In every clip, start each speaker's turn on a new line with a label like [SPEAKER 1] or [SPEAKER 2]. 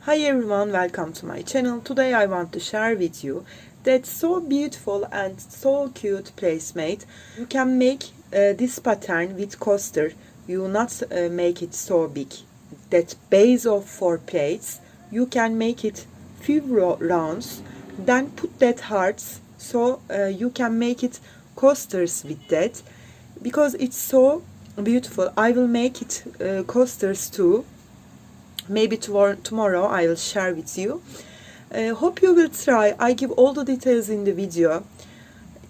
[SPEAKER 1] Hi everyone, welcome to my channel. Today I want to share with you that so beautiful and so cute placemat. You can make this pattern with coaster. You will not make it so big. That base of 4 plates, you can make it few rounds, then put that hearts, so you can make it coasters with that, because it's so beautiful. I will make it coasters too. Maybe tomorrow I will share with you. Hope you will try. I give all the details in the video.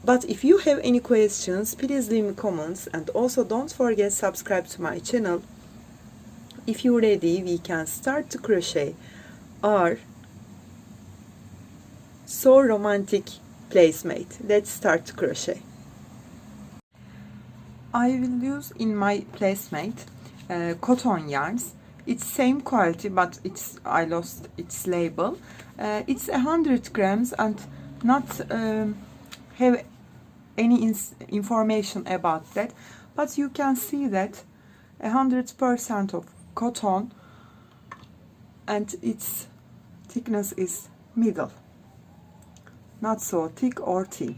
[SPEAKER 1] But if you have any questions, please leave me comments, and also don't forget subscribe to my channel. If you're ready, we can start to crochet our so romantic placemat. Let's start to crochet. I will use in my placemat cotton yarns. It's same quality, but I lost its label. It's 100 grams and not have any information about that, but you can see that 100% of cotton, and its thickness is middle, not so thick or thin.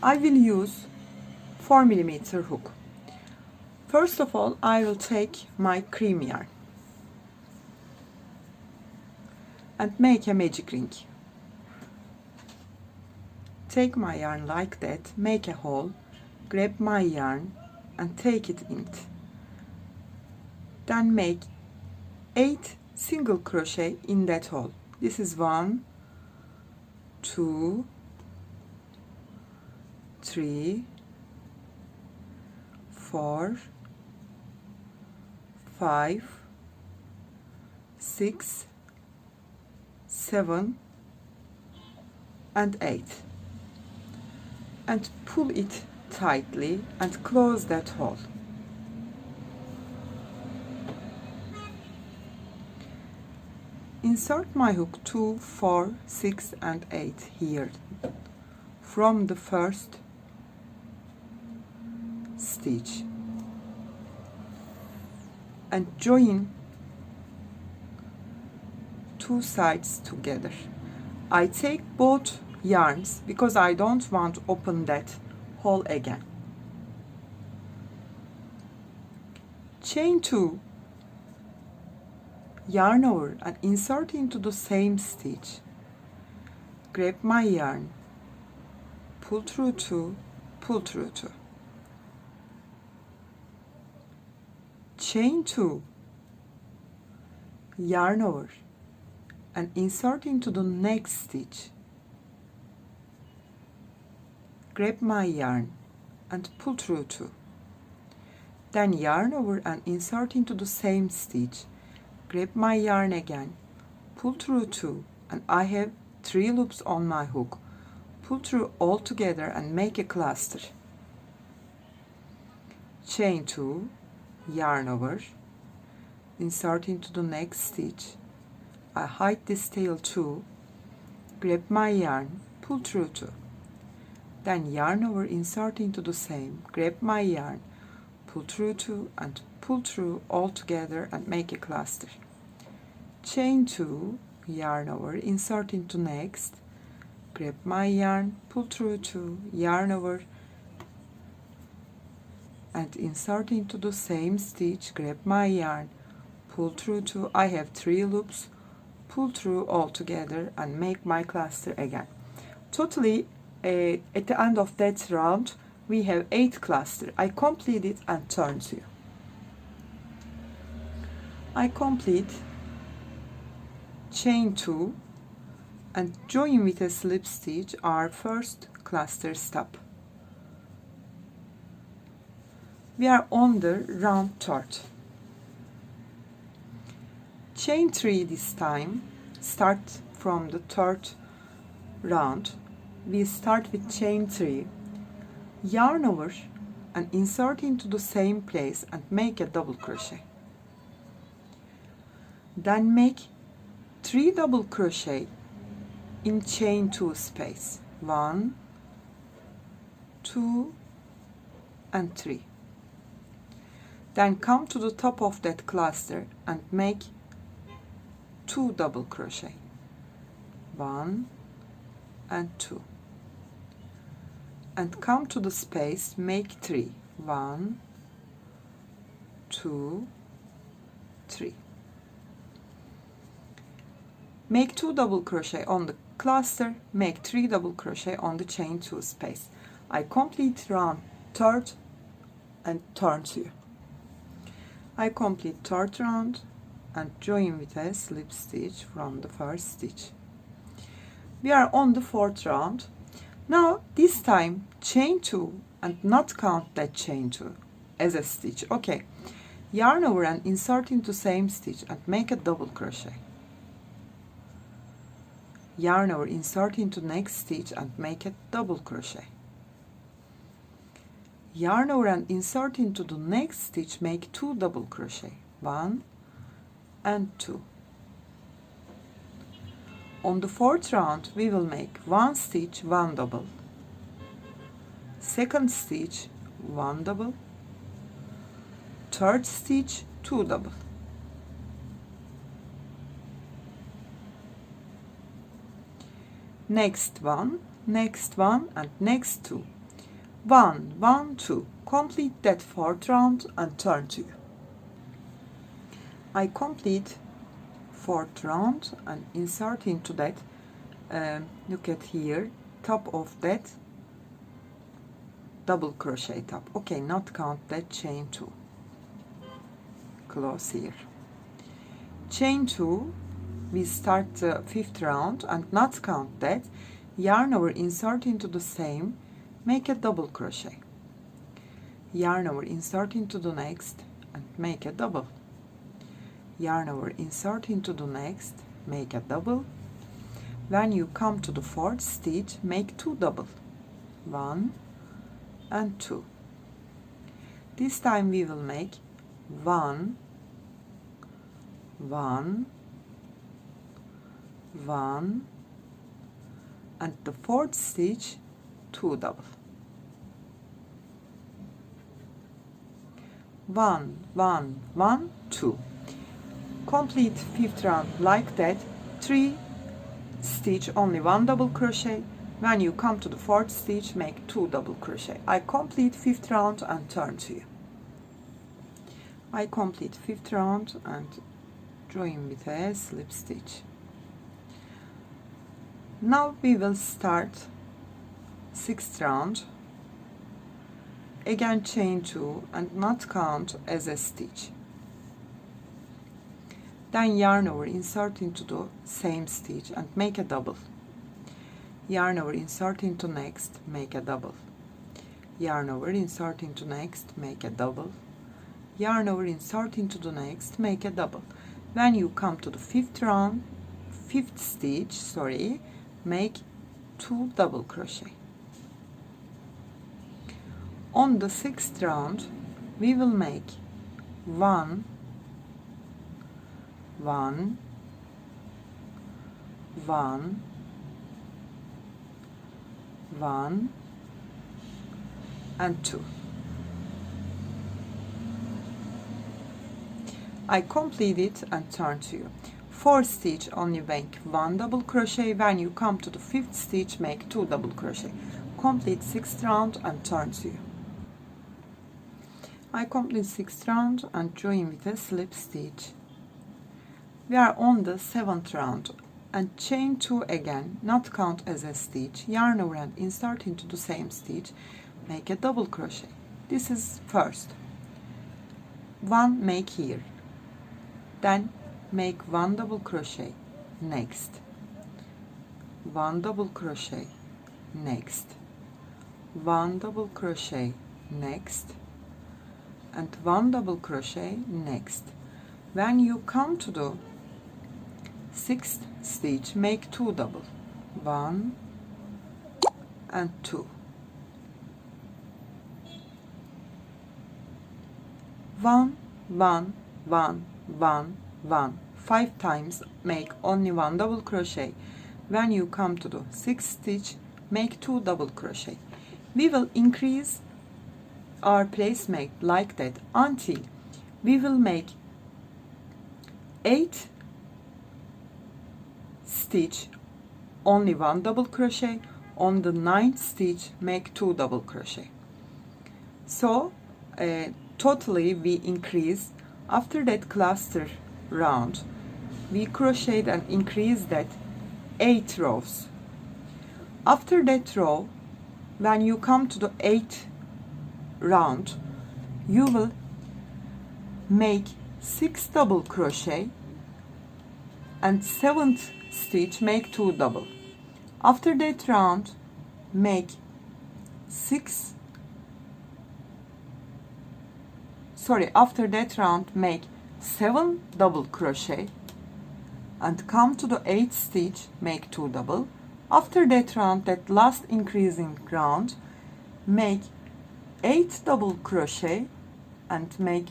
[SPEAKER 1] I will use 4mm hook. First of all, I will take my cream yarn and make a magic ring. Take my yarn like that, make a hole, grab my yarn and take it in it. Then make 8 single crochet in that hole. This is 1, 2, 3, 4, 5, 6, 7 and 8, and pull it tightly and close that hole. Insert my hook 2, 4, 6 and 8 here from the first stitch and join two sides together. I take both yarns because I don't want to open that hole again. Chain 2, yarn over and insert into the same stitch. Grab my yarn, pull through 2, pull through 2. Chain 2, yarn over and insert into the next stitch. Grab my yarn and pull through 2. Then yarn over and insert into the same stitch. Grab my yarn again, pull through 2, and I have 3 loops on my hook. Pull through all together and make a cluster. Chain 2, yarn over, insert into the next stitch. I hide this tail 2, grab my yarn, pull through 2. Then yarn over, insert into the same, grab my yarn, pull through 2 and pull through all together and make a cluster. Chain 2, yarn over, insert into next, grab my yarn, pull through 2, yarn over and insert into the same stitch, grab my yarn, pull through 2. I have 3 loops, pull through all together and make my cluster again. Totally at the end of that round we have 8 clusters. I complete it and turn to you. I complete chain 2 and join with a slip stitch our first cluster stop. We are on the round 3rd. Chain 3 this time. Start from the 3rd round. We start with chain 3, yarn over and insert into the same place and make a double crochet. Then make 3 double crochet in chain 2 space. 1, 2 and 3. Then come to the top of that cluster and make 2 double crochet, 1 and 2, and come to the space, make 3, 1, 2, 3. Make 2 double crochet on the cluster, make 3 double crochet on the chain 2 space. I complete round third and turn to you. I complete third round and join with a slip stitch from the first stitch. We are on the fourth round. Now this time chain 2 and not count that chain 2 as a stitch. Okay, yarn over and insert into same stitch and make a double crochet. Yarn over, insert into next stitch and make a double crochet. Yarn over and insert into the next stitch, make 2 double crochet, 1 and 2. On the fourth round we will make 1 stitch, 1 double, second stitch, 1 double, third stitch, 2 double. Next one and next 2. 1, 1, 2. Complete that fourth round and turn to you. I complete fourth round and insert into that, look at here, top of that double crochet top. Okay, not count that chain 2. Close here. Chain 2, we start the fifth round and not count that. Yarn over, insert into the same, make a double crochet. Yarn over, insert into the next and make a double. Yarn over, insert into the next, make a double. When you come to the fourth stitch, make 2 double, 1 and 2. This time we will make 1, 1, 1, and the fourth stitch 2 double. 1, 1, 1, 2. Complete fifth round like that. 3 stitch, only 1 double crochet. When you come to the fourth stitch, make 2 double crochet. I complete fifth round and turn to you. I complete fifth round and join with a slip stitch. Now we will start sixth round. Again chain 2 and not count as a stitch. Then yarn over, insert into the same stitch and make a double. Yarn over, insert into next, make a double. Yarn over, insert into next, make a double. Yarn over, insert into the next, make a double. When you come to the fifth round, fifth stitch, sorry, make 2 double crochet. On the sixth round we will make 1, 1, 1, 1 and 2. I complete it and turn to you. Fourth stitch, only make 1 double crochet. When you come to the fifth stitch, make 2 double crochet. Complete sixth round and turn to you. I complete sixth round and join with a slip stitch. We are on the seventh round and chain 2 again, not count as a stitch. Yarn over and insert into the same stitch, make a double crochet. This is first. 1 make here, then make 1 double crochet, next 1 double crochet, next 1 double crochet, next and 1 double crochet, next. When you come to the sixth stitch, make 2 double, 1 and 2, 1, 1, 1, 1, 1. 5 times make only 1 double crochet. When you come to the sixth stitch, make 2 double crochet. We will increase our placemat like that until we will make 8 stitch only 1 double crochet, on the 9th stitch make 2 double crochet. So totally we increase, after that cluster round we crocheted and increased that 8 rows. After that row, when you come to the 8th round, you will make 6 double crochet and 7th stitch make 2 double. After that round make 6, sorry, after that round make 7 double crochet and come to the 8th stitch, make 2 double. After that round, that last increasing round, make 8 double crochet and make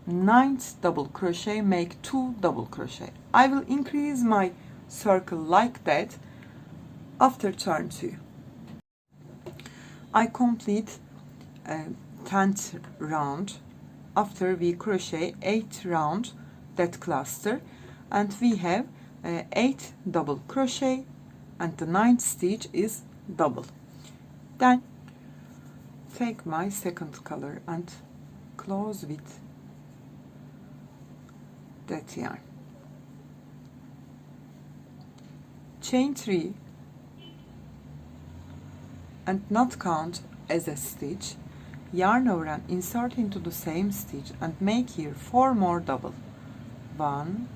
[SPEAKER 1] 9th double crochet, make 2 double crochet. I will increase my circle like that after turn 2. I complete 10th round after we crochet 8th round that cluster, and we have 8 double crochet and the 9th stitch is double. Then take my second color and close with that yarn. Chain 3 and not count as a stitch, yarn over and insert into the same stitch and make here 4 more double. 1,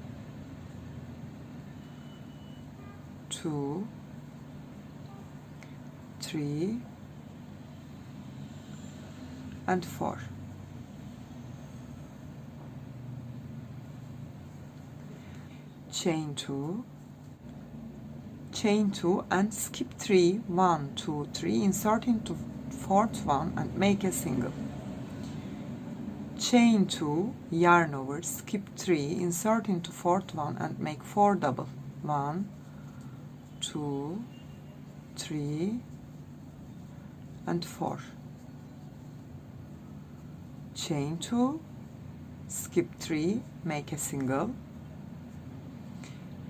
[SPEAKER 1] 2, 3 and 4. Chain 2, chain 2 and skip 3, 1, 2, 3, insert into 4th one and make a single. Chain 2, yarn over, skip 3, insert into 4th one and make 4 double. 1, 2, 3 and 4. Chain 2, skip 3, make a single.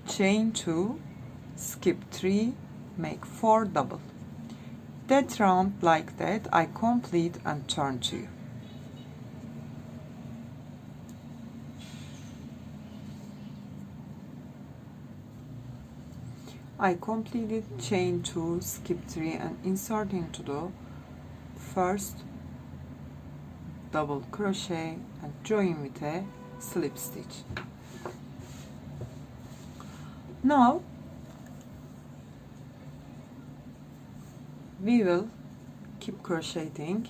[SPEAKER 1] Chain 2, skip 3, make 4 double. That round like that I complete and turn to you. I completed chain 2, skip 3 and insert into the first double crochet and join with a slip stitch. Now we will keep crocheting.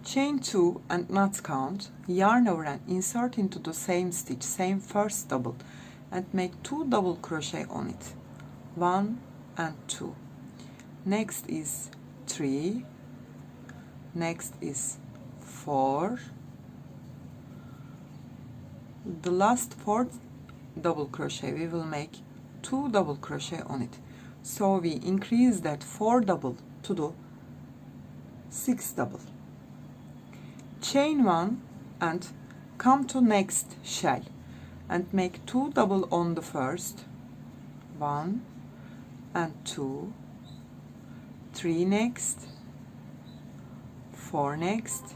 [SPEAKER 1] Chain 2 and not count, yarn over and insert into the same stitch, same first double, and make 2 double crochet on it. 1 and 2. Next is 3, next is 4. The last 4th double crochet we will make 2 double crochet on it. So we increase that 4 double to the 6 double. Chain 1 and come to next shell and make 2 double on the first. 1 and 2, 3 next, 4 next,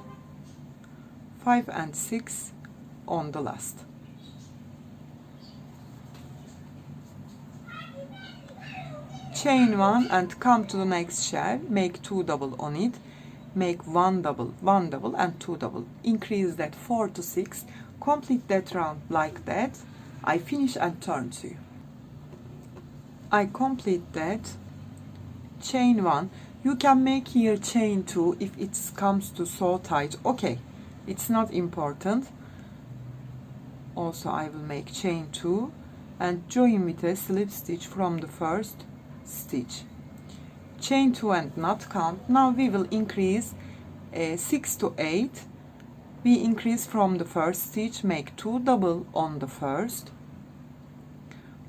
[SPEAKER 1] 5 and 6 on the last. Chain 1 and come to the next shell, make 2 double on it, make 1 double and 2 double. Increase that 4 to 6, complete that round like that. I finish and turn to you. I complete that. Chain 1, you can make here chain 2 if it comes to so tight, okay, it's not important. Also I will make chain 2 and join with a slip stitch from the first stitch. Chain 2 and not count. Now we will increase 6 to 8. We increase from the first stitch, make 2 double on the first,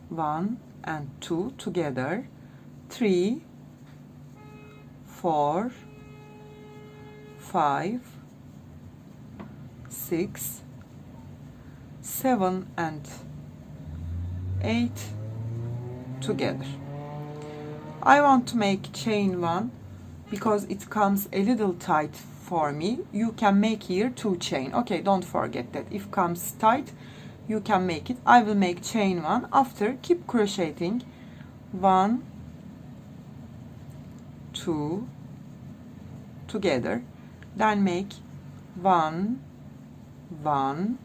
[SPEAKER 1] 1 and 2 together, 3, 4, 5, 6, 7 and 8 together. I want to make chain 1 because it comes a little tight for me. You can make here 2 chain. Okay, don't forget that if comes tight you can make it. I will make chain 1. After, keep crocheting 1, 2 together, then make 1, 1,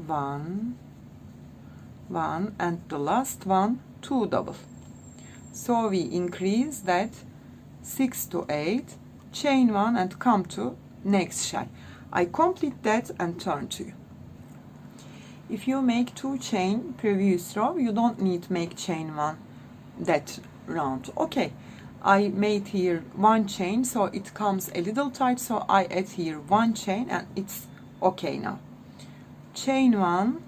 [SPEAKER 1] 1, 1, and the last one 2 double. So we increase that 6 to 8, chain 1 and come to next shell. I complete that and turn to you. If you make 2 chain previous row, you don't need to make chain 1 that round. Okay, I made here 1 chain, so it comes a little tight, so I add here 1 chain and it's okay now. Chain 1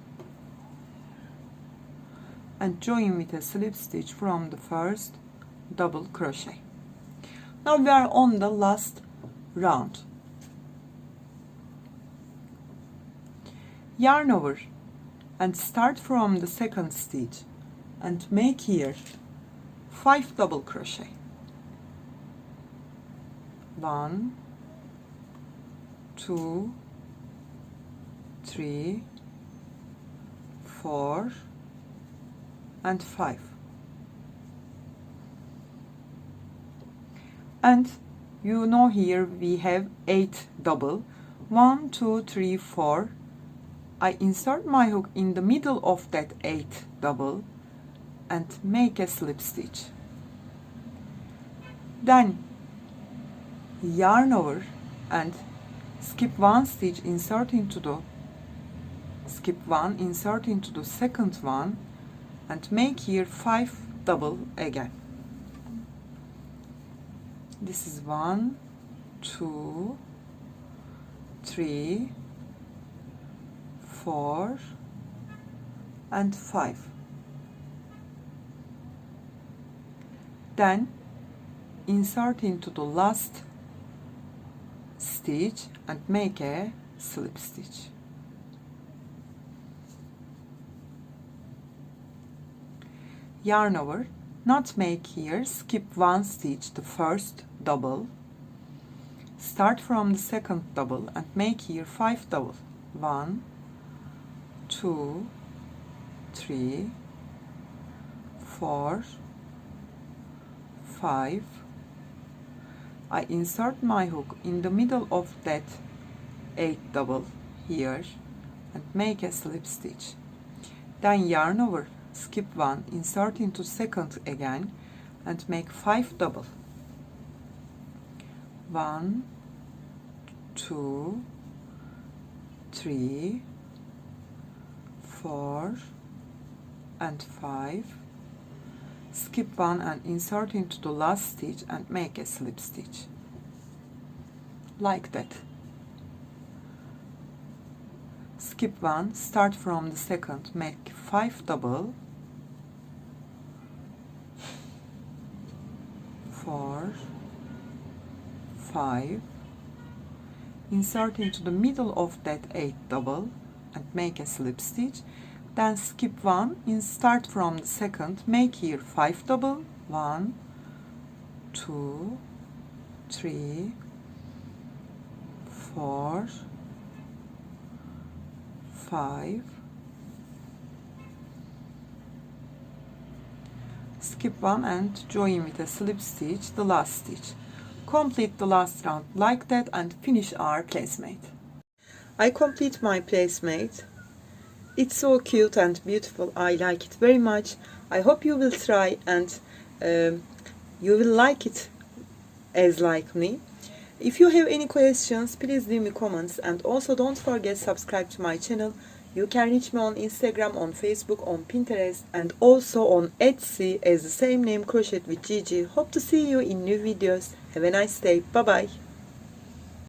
[SPEAKER 1] and join with a slip stitch from the first double crochet. Now we are on the last round. Yarn over and start from the second stitch and make here 5 double crochet. 1, 2, 3, 4 and 5. And you know here we have 8 double. 1, 2, 3, 4. I insert my hook in the middle of that 8 double and make a slip stitch. Then yarn over and skip 1 stitch, insert into the second one and make here 5 double again. This is 1, 2, 3, 4 and 5. Then insert into the last stitch and make a slip stitch. Yarn over, not make here, skip 1 stitch, the first double, start from the second double and make here 5 double. 1, 2, 3, 4, 5. I insert my hook in the middle of that 8 double here and make a slip stitch. Then yarn over, skip 1, insert into second again and make 5 double. 1, 2, 3, 4 and 5. Skip 1 and insert into the last stitch and make a slip stitch like that. Skip 1, start from the second, make 5 double, 4, 5, insert into the middle of that 8 double and make a slip stitch. Then skip 1, and start from the second, make here 5 double, 1, 2, 3, 4, 5, skip 1 and join with a slip stitch the last stitch. Complete the last round like that and finish our placemat. I complete my placemat. It's so cute and beautiful. I like it very much. I hope you will try and you will like it as like me. If you have any questions, please leave me comments, and also don't forget subscribe to my channel. You can reach me on Instagram, on Facebook, on Pinterest, and also on Etsy as the same name, Crochet with Gigi. Hope to see you in new videos. Have a nice day. Bye bye.